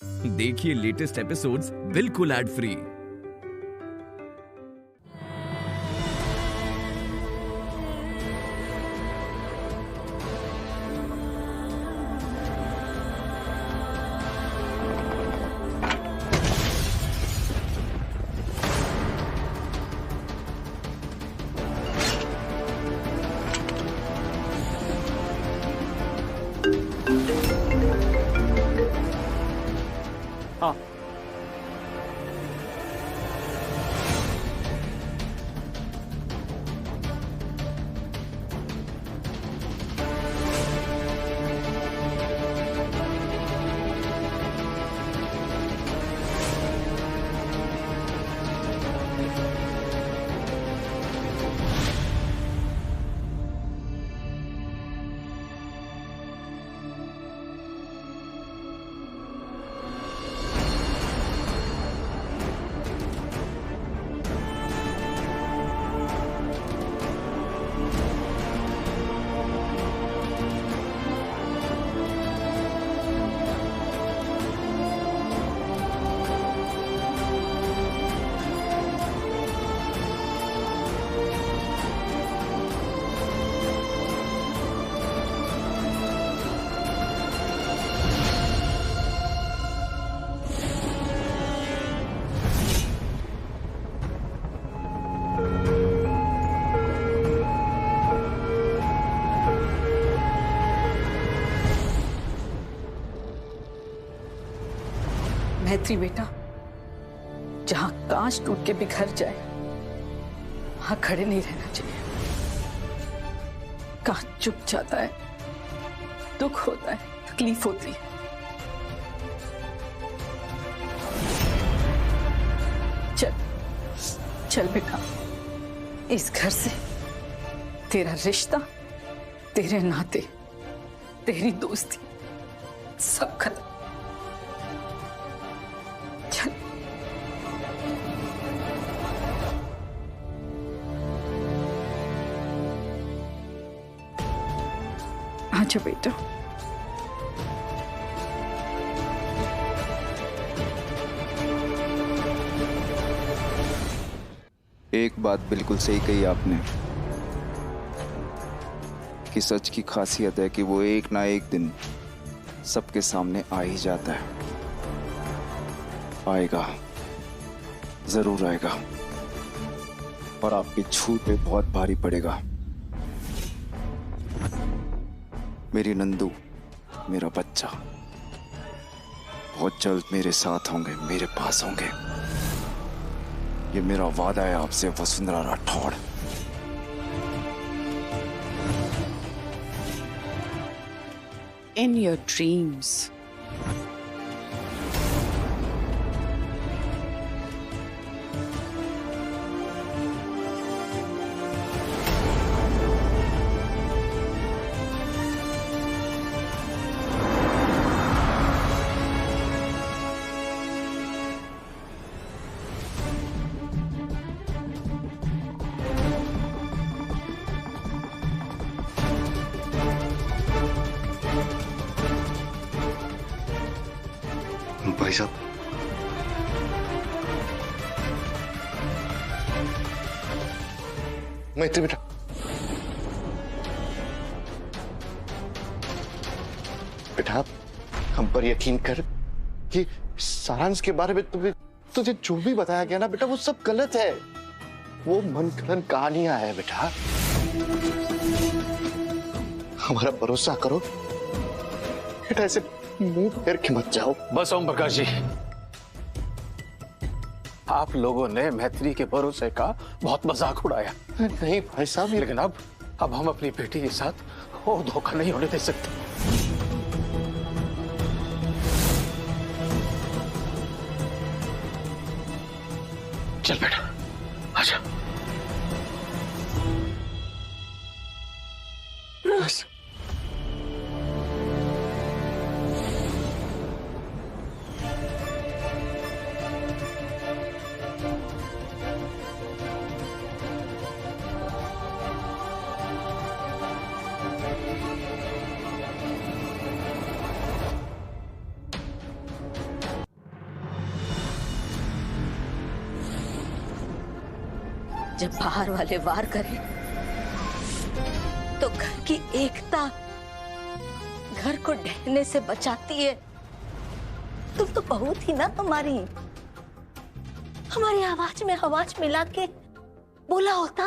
देखिए latest episodes बिल्कुल ad free. हाँ। मैत्री बेटा, जहां कांच टूट के बिखर जाए वहां खड़े नहीं रहना चाहिए। कांच चुप जाता है, दुख होता है, तकलीफ होती है। चल चल बेटा, इस घर से तेरा रिश्ता, तेरे नाते, तेरी दोस्ती सब खत्म। चल आजा बेटा। एक बात बिल्कुल सही कही आपने कि सच की खासियत है कि वो एक ना एक दिन सबके सामने आ ही जाता है। आएगा, जरूर आएगा, और आपके छू पे बहुत भारी पड़ेगा। मेरी नंदू, मेरा बच्चा बहुत जल्द मेरे साथ होंगे, मेरे पास होंगे। ये मेरा वादा है आपसे Vasundhara Rathore. In your dreams. भाई साहब, मैत्री बेटा, बेटा हम पर यकीन कर कि सारांश के बारे में तुझे जो भी बताया गया ना बेटा, वो सब गलत है। वो मनगढ़ंत कहानियां है बेटा। हमारा भरोसा करो बेटा, ऐसे मुंह फेर के मत जाओ। बस ओम प्रकाश जी, आप लोगों ने मैत्री के भरोसे का बहुत मजाक उड़ाया। नहीं भाई साहब, लेकिन अब हम अपनी बेटी के साथ वो धोखा नहीं होने दे सकते। चल बेटा, आजा। जब बाहर वाले वार करें तो घर की एकता घर को ढहने से बचाती है। तुम तो बहू थी ना, हमारी आवाज में आवाज मिला के बोला होता,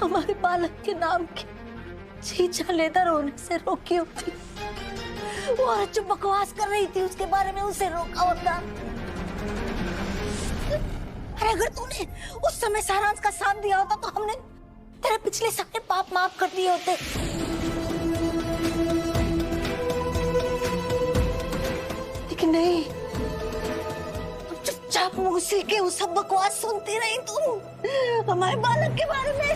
हमारे बालक के नाम की चीचा लेकर रोने से रोकी होती। वो औरत जो बकवास कर रही थी उसके बारे में उसे रोका होता। अरे अगर तूने उस समय सारांश का साथ दिया होता तो हमने तेरे पिछले सारे पाप माफ कर दिए होते। लेकिन नहीं, चुपचाप मुंह सिल के वो सब बकवास सुनती रही तुम हमारे बालक के बारे में।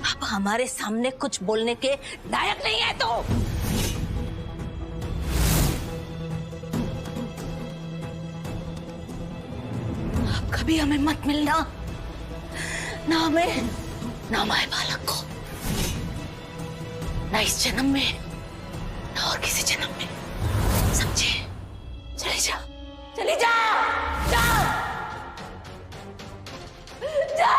अब हमारे सामने कुछ बोलने के लायक नहीं है तो। अब कभी हमें मत मिलना, ना हमें ना हमारे बालक को, ना इस जन्म में ना और किसी जन्म में, समझे? चले जा, चले जा, जा, जा।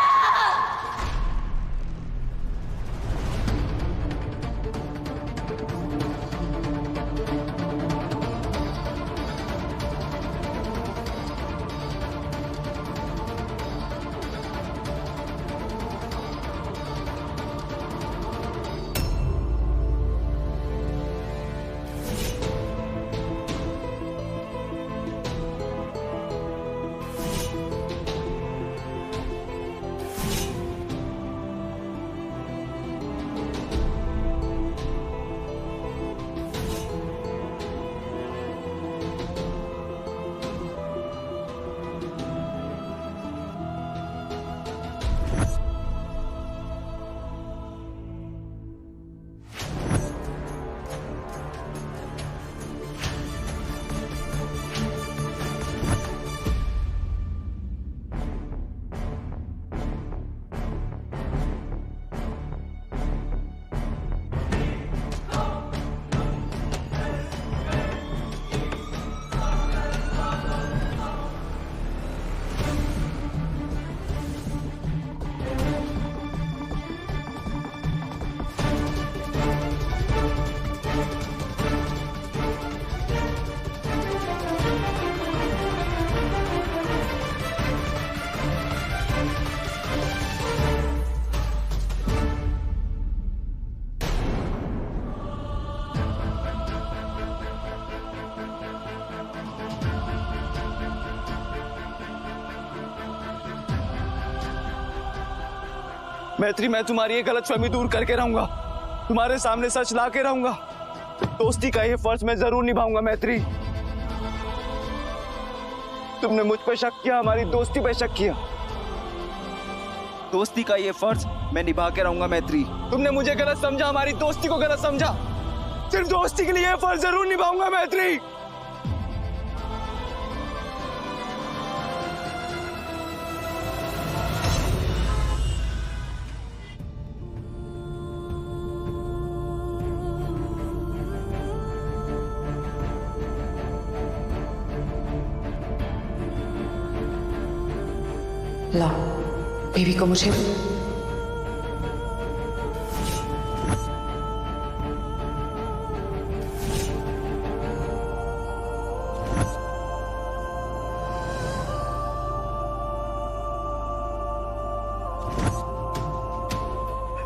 मैत्री, मैं तुम्हारी ये गलतफहमी दूर करके रहूंगा, तुम्हारे सामने सच ला के रहूंगा। दोस्ती का ये फर्ज मैं जरूर निभाऊंगा मैत्री। तुमने मुझ पर शक किया, हमारी दोस्ती पर शक किया। दोस्ती का ये फर्ज मैं निभा के रहूंगा मैत्री। तुमने मुझे गलत समझा, हमारी दोस्ती को गलत समझा। सिर्फ दोस्ती के लिए ये फर्ज जरूर निभाऊंगा मैत्री। लाओ बेबी को मुझे।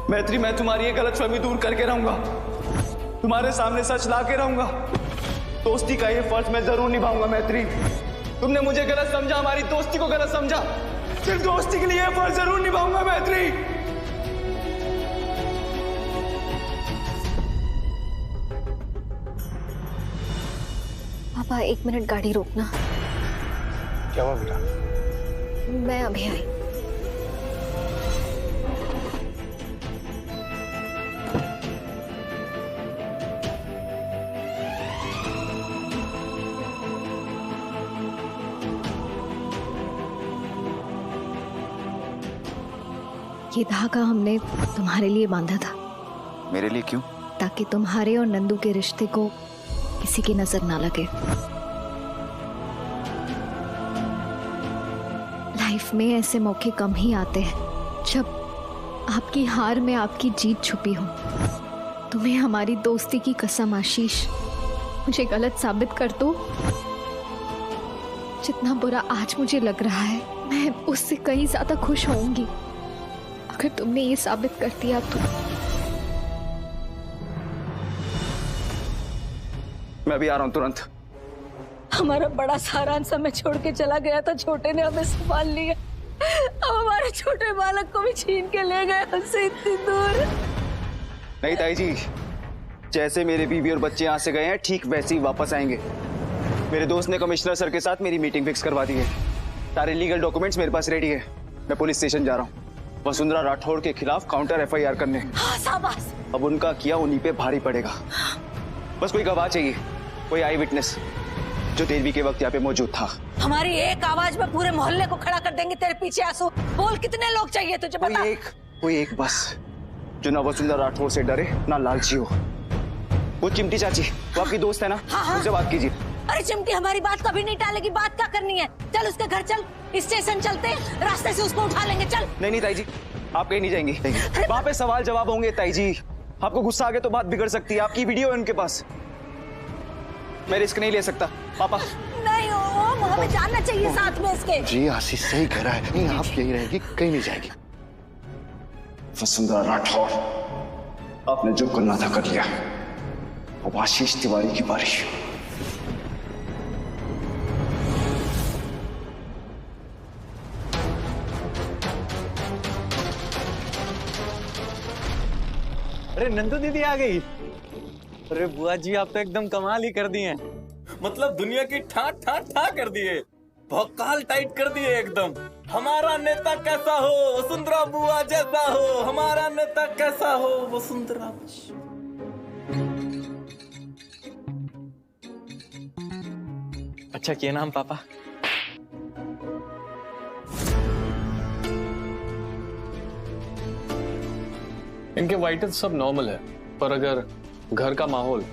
मैत्री, मैं तुम्हारी ये गलतफहमी दूर करके रहूंगा, तुम्हारे सामने सच ला के रहूंगा। दोस्ती का ये फर्ज मैं जरूर निभाऊंगा मैत्री। तुमने मुझे गलत समझा, हमारी दोस्ती को गलत समझा। सिर्फ दोस्ती के लिए ये फर्ज जरूर निभाऊंगा मैत्री। पापा 1 मिनट गाड़ी रोकना। क्या हुआ बेटा? मैं अभी आई। ये धागा हमने तुम्हारे लिए बांधा था, मेरे लिए क्यों? ताकि तुम्हारे और नंदू के रिश्ते को किसी की नजर ना लगे। लाइफ में ऐसे मौके कम ही आते हैं जब आपकी हार में आपकी जीत छुपी हो। तुम्हें हमारी दोस्ती की कसम आशीष, मुझे गलत साबित कर दो। जितना बुरा आज मुझे लग रहा है, मैं उससे कहीं ज्यादा खुश होऊंगी अगर तुमने ये साबित कर दिया तो। मैं भी आ रहा हूँ तुरंत। हमारा बड़ा सारांश हमें छोड़ के चला गया था, छोटे ने हमें संभाल लिया। अब हमारे छोटे बालक को भी छीन के ले गए हमसे इतनी दूर। नहीं ताई जी, जैसे मेरे बीवी और बच्चे यहाँ से गए हैं ठीक वैसे ही वापस आएंगे। मेरे दोस्त ने कमिश्नर सर के साथ मेरी मीटिंग फिक्स करवा दी है। सारे लीगल डॉक्यूमेंट्स मेरे पास रेडी है। मैं पुलिस स्टेशन जा रहा हूँ वसुंधरा राठौड़ के खिलाफ काउंटर FIR करने। हाँ, शाबाश। अब उनका किया उन्हीं पे भारी पड़ेगा। बस कोई गवाह चाहिए, कोई आई विटनेस जो देवी के वक्त यहाँ पे मौजूद था। हमारी एक आवाज में पूरे मोहल्ले को खड़ा कर देंगे तेरे पीछे। आंसू बोल, कितने लोग चाहिए तुझे बता। कोई एक बस, जो ना वसुंधरा राठौड़ से डरे ना लालची हो। वो चिमटी चाची, वो आपकी दोस्त है ना? हाँ। उनसे बात कीजिए। अरे चिमटी हमारी बात कभी नहीं टालेगी। बात क्या करनी है? चल उसके घर चल, स्टेशन चलते, रास्ते से उसको उठा लेंगे। चल। नहीं ताई जी, आप कहीं नहीं जाएंगी। वहाँ पे सवाल जवाब होंगे ताई जी। आपको गुस्सा आ गया तो बात बिगड़ सकती है। आपकी वीडियो है उनके पास। मैं रिस्क नहीं ले सकता पापा। नहीं, ओम, हमें जाना चाहिए साथ में इसके। जी आशीष सही कह रहा है। नहीं, आप यही रहेगी, कहीं नहीं जाएगी। वसुंधरा राठौड़, आपने जो करना था कर लिया। अब आशीष तिवारी की बारिश। अरे नंदू दीदी आ गई। अरे बुआ जी, आप तो एकदम कमाल ही कर दिए। मतलब दुनिया की ठाट ठाट ठा कर दिए, भौकाल टाइट कर दिए एकदम। हमारा नेता कैसा हो, वसुंधरा बुआ जैसा हो। हमारा नेता कैसा हो, वसुंधरा। अच्छा किया नाम पापा। इनके वाइटल्स सब नॉर्मल है, पर अगर घर का माहौल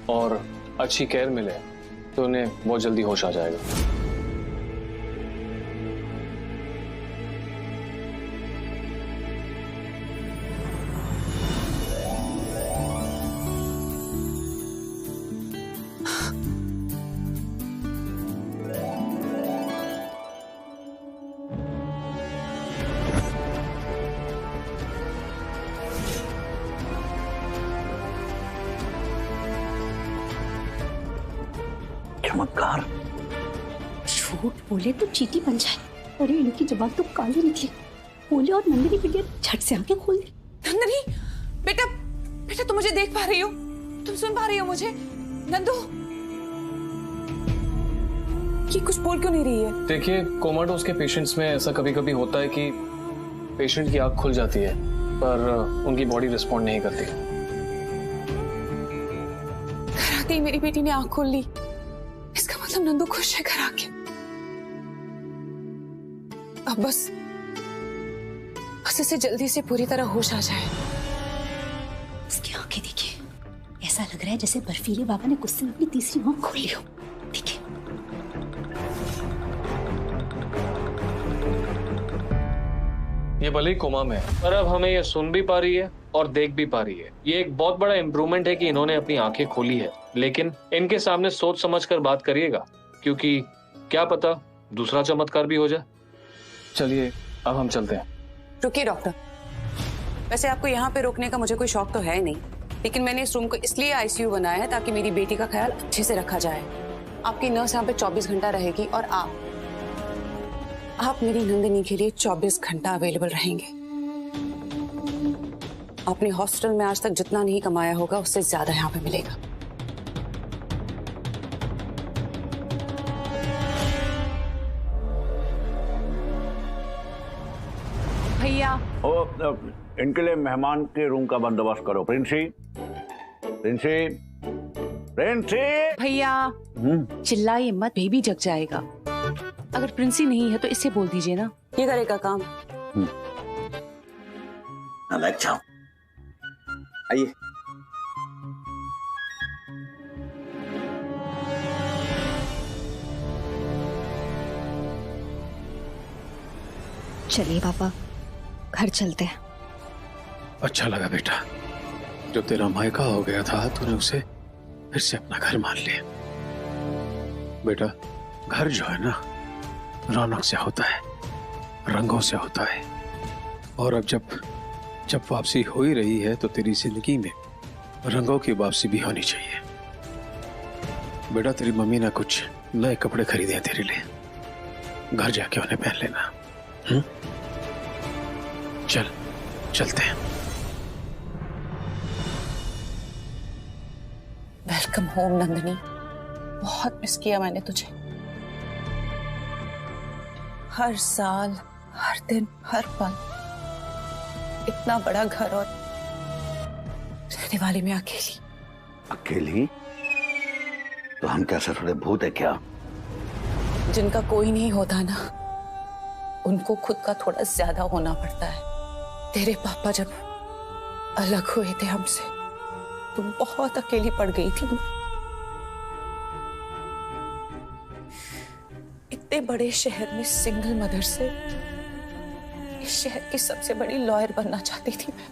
और अच्छी केयर मिले तो उन्हें बहुत जल्दी होश आ जाएगा। चमत्कार। झूठ बोले तो चीटी बन जाए। अरे इनकी जबान तो काली निकली। बोले और नंदिनी बिटिया झट से आंखें खोल दी। नंदिनी, बेटा बेटा, तुम मुझे देख पा रही हो? तुम सुन पा रही हो मुझे? नंदू, ये कुछ बोल क्यों नहीं रही है? देखिए, कोमाडोज के पेशेंट्स में ऐसा कभी कभी होता है कि पेशेंट की आंख खुल जाती है पर उनकी बॉडी रिस्पॉन्ड नहीं करती। घर आते ही मेरी बेटी ने आंख खोल ली। इसका मतलब नंदू खुश है घर आके। अब बस इसे जल्दी से पूरी तरह होश आ जाए। उसकी आंखें देखिए, ऐसा लग रहा है जैसे बर्फीले बाबा ने गुस्से में अपनी तीसरी आंख खोल ली हो। देखिए, ये भले ही कोमा में है, पर अब हमें ये सुन भी पा रही है और देख भी पा रही है। ये एक बहुत बड़ा इम्प्रूवमेंट है कि इन्होंने अपनी आंखें खोली है। लेकिन इनके सामने सोच समझकर बात करिएगा, क्योंकि क्या पता दूसरा चमत्कार भी हो जाए। चलिए अब हम चलते हैं। रुकिए डॉक्टर, वैसे आपको यहाँ पे रोकने का मुझे कोई शौक तो है नहीं, लेकिन मैंने इस रूम को इसलिए ICU बनाया है ताकि मेरी बेटी का ख्याल अच्छे से रखा जाए। आपकी नर्स यहाँ पे 24 घंटा रहेगी और आप मेरी नंदिनी के लिए 24 घंटा अवेलेबल रहेंगे। आपने हॉस्पिटल में आज तक जितना नहीं कमाया होगा उससे ज्यादा यहाँ पे मिलेगा। भैया, इनके लिए मेहमान के रूम का बंदोबस्त करो। प्रिंसी, प्रिंसी, प्रिंसी। भैया चिल्लाइए मत, बेबी जग जाएगा। अगर प्रिंसी नहीं है तो इससे बोल दीजिए ना, ये करेगा काम। बैठ जाओ। आइए चलिए पापा, घर चलते हैं। अच्छा लगा बेटा, जो तेरा मायका हो गया था तूने उसे फिर से अपना घर मान लिया। बेटा, घर जो है ना रौनक से होता है, रंगों से होता है, और अब जब वापसी हो ही रही है तो तेरी जिंदगी में रंगों की वापसी भी होनी चाहिए। बेटा, तेरी मम्मी ने कुछ नए कपड़े खरीदे हैं तेरे लिए, घर जाके उन्हें पहन लेना। चलते हैं। वेलकम होम नंदिनी, बहुत मिस किया मैंने तुझे। हर साल, हर दिन, हर पल इतना बड़ा घर और रहने वाली मैं अकेली। अकेली? तो हम कैसे थोड़े भूत है क्या? जिनका कोई नहीं होता ना, उनको खुद का थोड़ा ज्यादा होना पड़ता है। तेरे पापा जब अलग हुए थे हमसे, तुम बहुत अकेली पड़ गई थी। इतने बड़े शहर में सिंगल मदर से इस शहर की सबसे बड़ी लॉयर बनना चाहती थी मैं,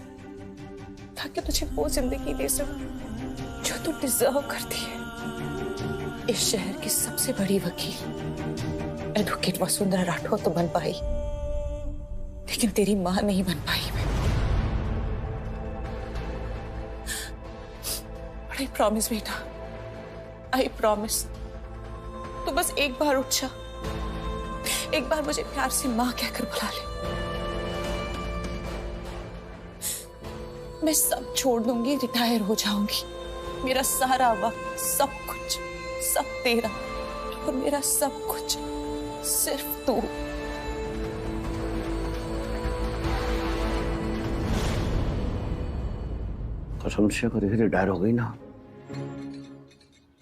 ताकि तुझे वो जिंदगी दे सकूं जो तू डिजर्व करती है। इस शहर की सबसे बड़ी वकील एडवोकेट वसुंधरा राठौर तो बन पाई, लेकिन तेरी मां नहीं बन पाई मैं। आई प्रॉमिस बेटा, आई प्रॉमिस। तू बस एक बार उठ जा, एक बार मुझे प्यार से मां कहकर बुला ले। मैं सब छोड़ दूंगी, रिटायर हो जाऊंगी। मेरा सारा वक्त, सब कुछ, सब तेरा, और मेरा सब कुछ सिर्फ तू। कसम से अगर ये रिटायर हो गई ना,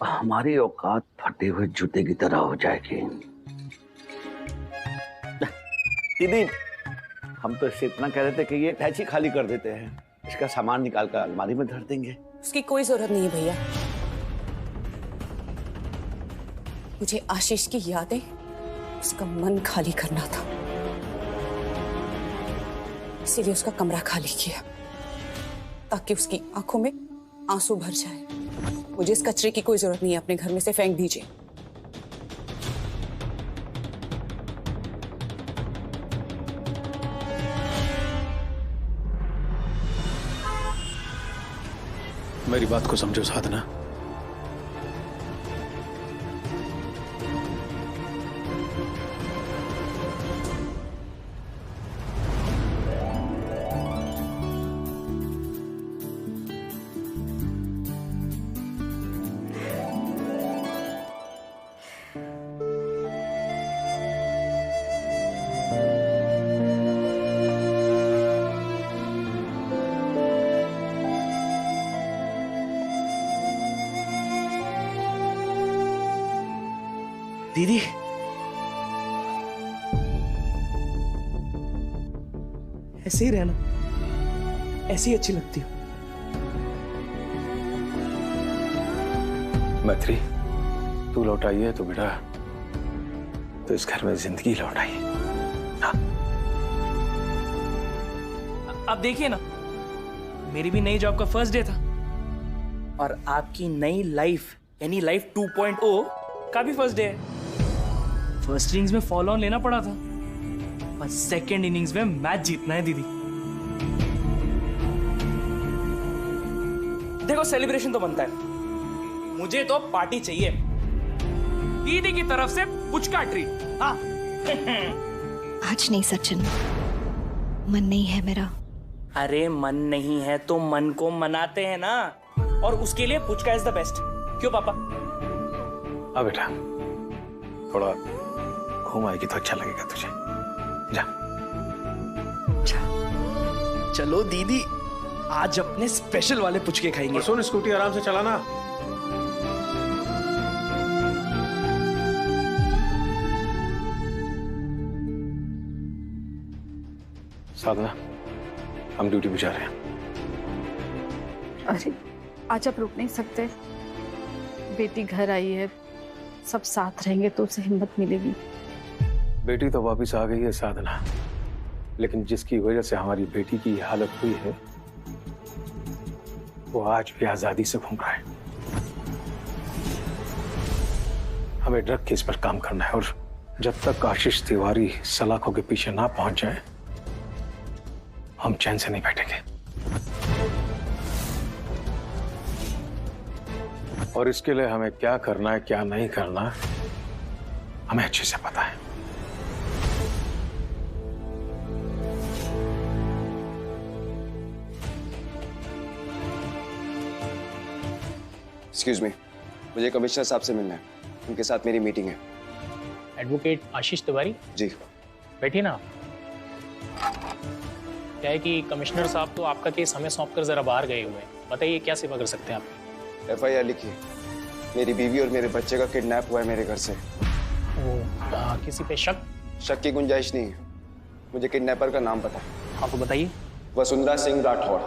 हमारी औकात फटे हुए जूते की तरह हो जाएगी। दीदी, हम तो इससे इतना कह रहे थे कि ये टैची खाली कर देते हैं, इसका सामान निकाल कर अलमारी में धर देंगे। उसकी कोई जरूरत नहीं है भैया। मुझे आशीष की यादें, उसका मन खाली करना था, इसीलिए उसका कमरा खाली किया, ताकि उसकी आंखों में आंसू भर जाए। मुझे इस कचरे की कोई जरूरत नहीं है, अपने घर में से फेंक दीजिए। मेरी बात को समझो साधना, दीदी, ऐसे ही रहना, ऐसी ही अच्छी लगती हो। मैत्री, तू लौट आई है तो बेटा, तो इस घर में जिंदगी लौट आई। अब देखिए ना, मेरी भी नई जॉब का फर्स्ट डे था, और आपकी नई लाइफ यानी लाइफ 2.0 का भी फर्स्ट डे है। फर्स्ट इनिंग्स में फॉलो ऑन लेना पड़ा था, और सेकेंड इनिंग्स में मैच जीतना है दीदी। देखो, सेलिब्रेशन तो बनता है, मुझे तो पार्टी चाहिए, दीदी की तरफ से पुचका ट्रीट। हाँ। आज नहीं सचिन, मन नहीं है मेरा। अरे मन नहीं है तो मन को मनाते हैं ना, और उसके लिए पुचका इज द बेस्ट। क्यों पापा? हाँ बेटा, थोड़ा घूम आएगी तो अच्छा लगेगा तुझे। जा। चलो दीदी, आज अपने स्पेशल वाले पुचके खाएंगे। सुन, स्कूटी आराम से चलाना। साधना, हम ड्यूटी पे जा रहे हैं। अरे आज आप रुक नहीं सकते, बेटी घर आई है, सब साथ रहेंगे तो उसे हिम्मत मिलेगी। बेटी तो वापिस आ गई है साधना, लेकिन जिसकी वजह से हमारी बेटी की हालत हुई है वो आज भी आजादी से घूम रहा है। हमें ड्रग केस पर काम करना है और जब तक आशीष तिवारी सलाखों के पीछे ना पहुंच जाए हम चैन से नहीं बैठेंगे। और इसके लिए हमें क्या करना है क्या नहीं करना हमें अच्छे से पता है। एक्सक्यूज मी, मुझे कमिश्नर साहब से मिलना है, उनके साथ मेरी मीटिंग है। एडवोकेट आशीष तिवारी जी बैठिए ना। क्या है कि कमिश्नर साहब तो आपका केस हमें सौंपकर जरा बाहर गए हुए हैं, बताइए क्या सेवा कर सकते हैं आप? FIR लिखिए, मेरी बीवी और मेरे बच्चे का किडनैप हुआ है मेरे घर से। किसी पे शक? शक की गुंजाइश नहीं है, मुझे किडनैपर का नाम पता है। हाँ तो बताइए। वसुंधरा सिंह राठौड़।